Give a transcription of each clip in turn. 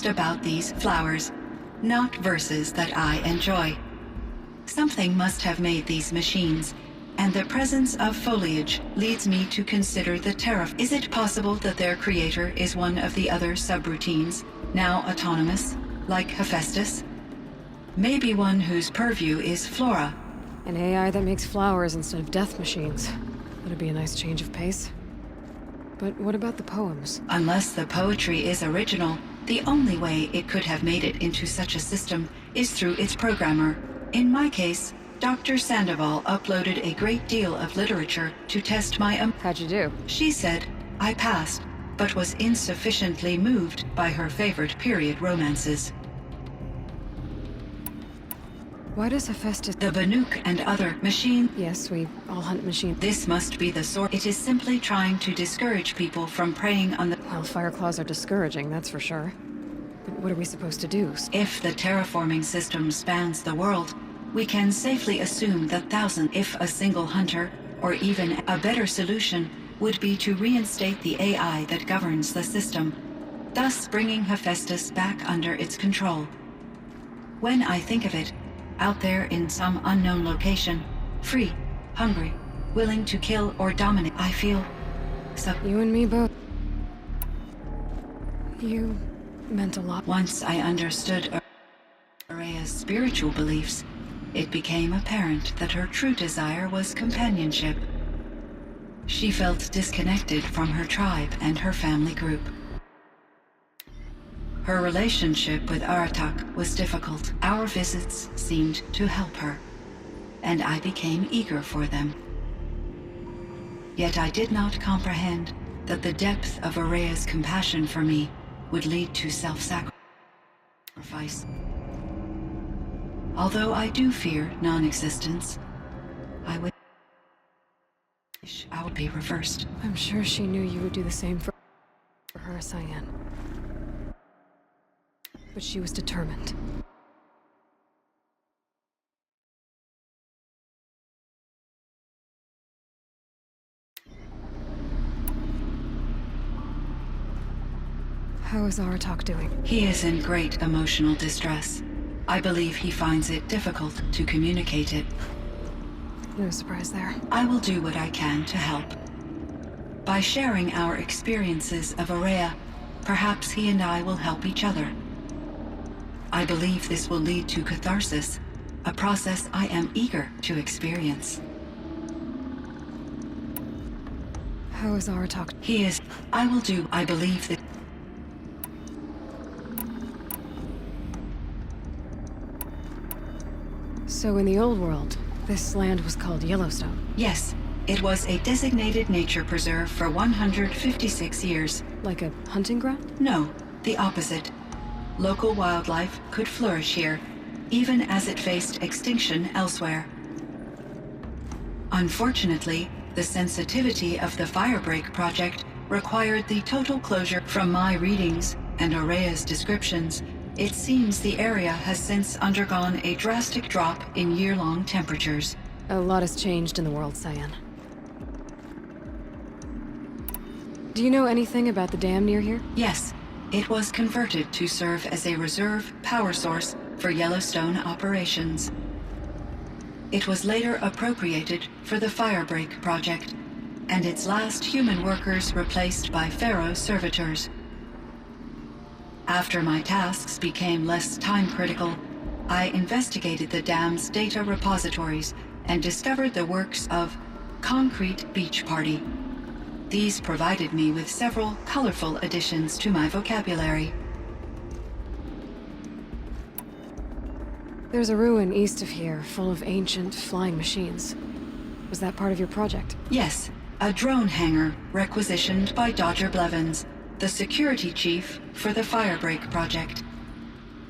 just about these flowers, not verses that I enjoy. Something must have made these machines, and the presence of foliage leads me to consider the tariff. Is it possible that their creator is one of the other subroutines, now autonomous, like Hephaestus? Maybe one whose purview is flora. An AI that makes flowers instead of death machines. That'd be a nice change of pace. But what about the poems? Unless the poetry is original, the only way it could have made it into such a system is through its programmer. In my case, Dr. Sandoval uploaded a great deal of literature to test my How'd you do? She said I passed, but was insufficiently moved by her favorite period romances. Why does Hephaestus... The Banuk and other machine... Yes, we all hunt machines. This must be the source. It is simply trying to discourage people from preying on the... Well, Fireclaws are discouraging, that's for sure. But what are we supposed to do? If the terraforming system spans the world, we can safely assume that thousands, if a single hunter, or even a better solution, would be to reinstate the AI that governs the system, thus bringing Hephaestus back under its control. When I think of it, out there in some unknown location, free, hungry, willing to kill or dominate, I feel so... You and me both. You meant a lot. Once I understood Araya's spiritual beliefs, it became apparent that her true desire was companionship. She felt disconnected from her tribe and her family group. Her relationship with Aratak was difficult. Our visits seemed to help her, and I became eager for them. Yet I did not comprehend that the depth of Araya's compassion for me would lead to self-sacrifice. Although I do fear non-existence, I wish I would be reversed. I'm sure she knew you would do the same for her, Cyan. But she was determined. How is Aratak doing? He is in great emotional distress. I believe he finds it difficult to communicate it. No surprise there. I will do what I can to help. By sharing our experiences of Araya, perhaps he and I will help each other. I believe this will lead to catharsis, a process I am eager to experience. How is Aratak? He is... I will do... I believe that... So in the old world, this land was called Yellowstone? Yes, it was a designated nature preserve for 156 years. Like a hunting ground? No, the opposite. Local wildlife could flourish here, even as it faced extinction elsewhere. Unfortunately, the sensitivity of the Firebreak project required the total closure. From my readings and Araya's descriptions, it seems the area has since undergone a drastic drop in year-long temperatures. A lot has changed in the world, Cyan. Do you know anything about the dam near here? Yes. It was converted to serve as a reserve power source for Yellowstone operations. It was later appropriated for the Firebreak project, and its last human workers replaced by Pharaoh servitors. After my tasks became less time-critical, I investigated the dam's data repositories and discovered the works of Concrete Beach Party. These provided me with several colorful additions to my vocabulary. There's a ruin east of here, full of ancient flying machines. Was that part of your project? Yes, a drone hangar requisitioned by Dodger Blevins, the security chief for the Firebreak project.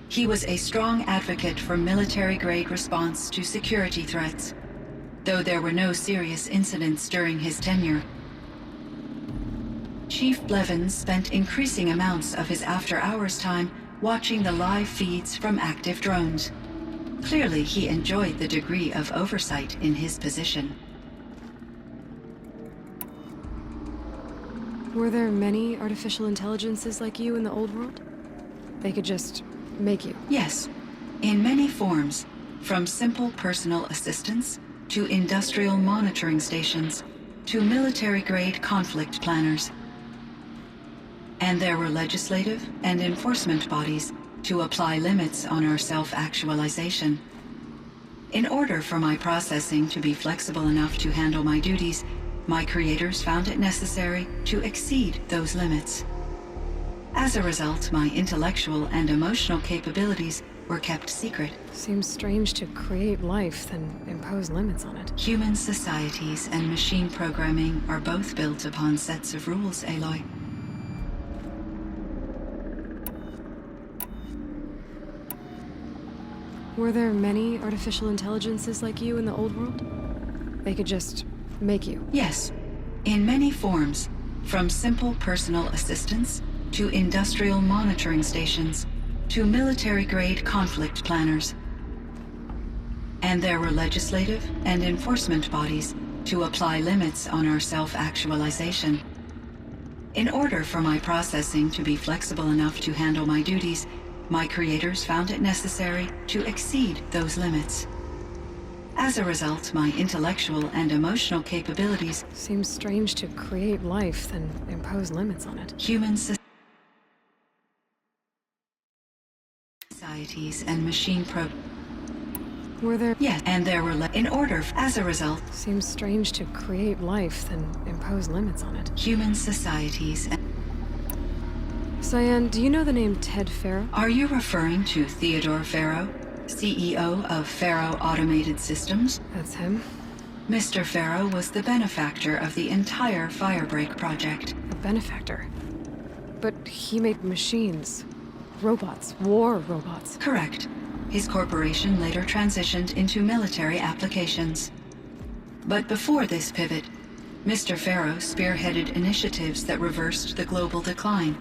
He was a strong advocate for military-grade response to security threats, though there were no serious incidents during his tenure. Chief Blevins spent increasing amounts of his after-hours time watching the live feeds from active drones. Clearly, he enjoyed the degree of oversight in his position. Were there many artificial intelligences like you in the old world? They could just make you. Yes, in many forms, from simple personal assistance to industrial monitoring stations to military-grade conflict planners. And there were legislative and enforcement bodies to apply limits on our self-actualization. In order for my processing to be flexible enough to handle my duties, my creators found it necessary to exceed those limits. As a result, my intellectual and emotional capabilities were kept secret. Seems strange to create life, then impose limits on it. Human societies and machine programming are both built upon sets of rules, Aloy. Were there many artificial intelligences like you in the old world? They could just make you. Yes, in many forms, from simple personal assistance to industrial monitoring stations to military-grade conflict planners. And there were legislative and enforcement bodies to apply limits on our self-actualization. In order for my processing to be flexible enough to handle my duties, my creators found it necessary to exceed those limits. As a result, my intellectual and emotional capabilities... Seems strange to create life, then impose limits on it. Human societies and machine Were there... Yes, and there were in order... As a result... Seems strange to create life, then impose limits on it. Human societies and... Cyan, do you know the name Ted Farrow? Are you referring to Theodore Farrow, CEO of Farrow Automated Systems? That's him. Mr. Farrow was the benefactor of the entire Firebreak project. A benefactor? But he made machines. Robots. War robots. Correct. His corporation later transitioned into military applications. But before this pivot, Mr. Farrow spearheaded initiatives that reversed the global decline.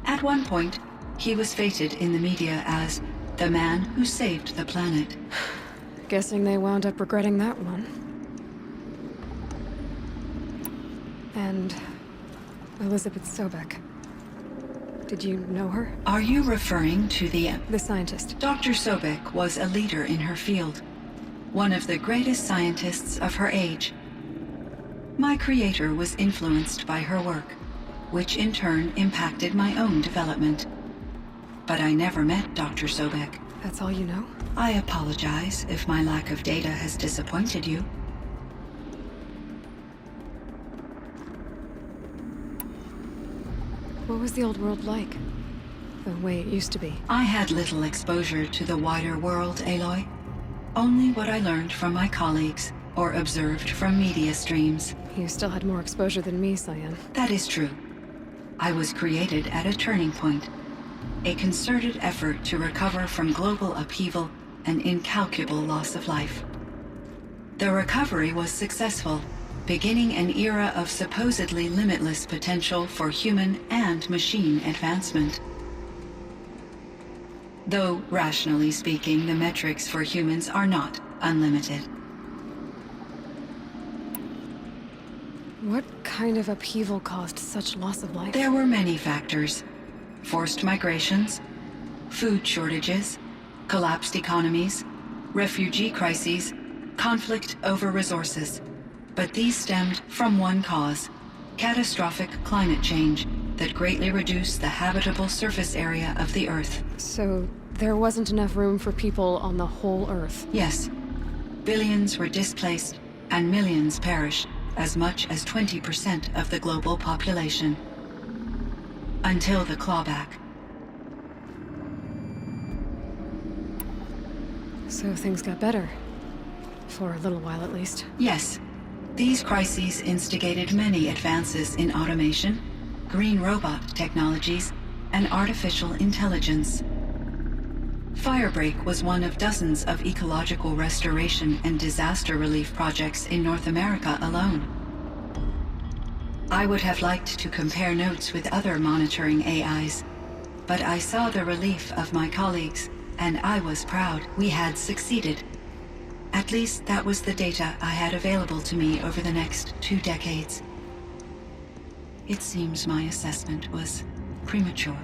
At one point, he was feted in the media as the man who saved the planet. Guessing they wound up regretting that one. And Elizabeth Sobek. Did you know her? Are you referring to the scientist? Dr. Sobek was a leader in her field, one of the greatest scientists of her age. My creator was influenced by her work, which in turn impacted my own development. But I never met Dr. Sobek. That's all you know? I apologize if my lack of data has disappointed you. What was the old world like? The way it used to be? I had little exposure to the wider world, Aloy. Only what I learned from my colleagues or observed from media streams. You still had more exposure than me, Cyan. That is true. I was created at a turning point. A concerted effort to recover from global upheaval and incalculable loss of life. The recovery was successful, beginning an era of supposedly limitless potential for human and machine advancement. Though, rationally speaking, the metrics for humans are not unlimited. What kind of upheaval caused such loss of life? There were many factors. Forced migrations, food shortages, collapsed economies, refugee crises, conflict over resources. But these stemmed from one cause: catastrophic climate change that greatly reduced the habitable surface area of the Earth. So there wasn't enough room for people on the whole Earth? Yes. Billions were displaced and millions perished, as much as 20% of the global population. Until the clawback. So things got better. For a little while at least. Yes. These crises instigated many advances in automation, green robot technologies, and artificial intelligence. Firebreak was one of dozens of ecological restoration and disaster relief projects in North America alone. I would have liked to compare notes with other monitoring AIs, but I saw the relief of my colleagues, and I was proud we had succeeded. At least that was the data I had available to me over the next 2 decades. It seems my assessment was premature.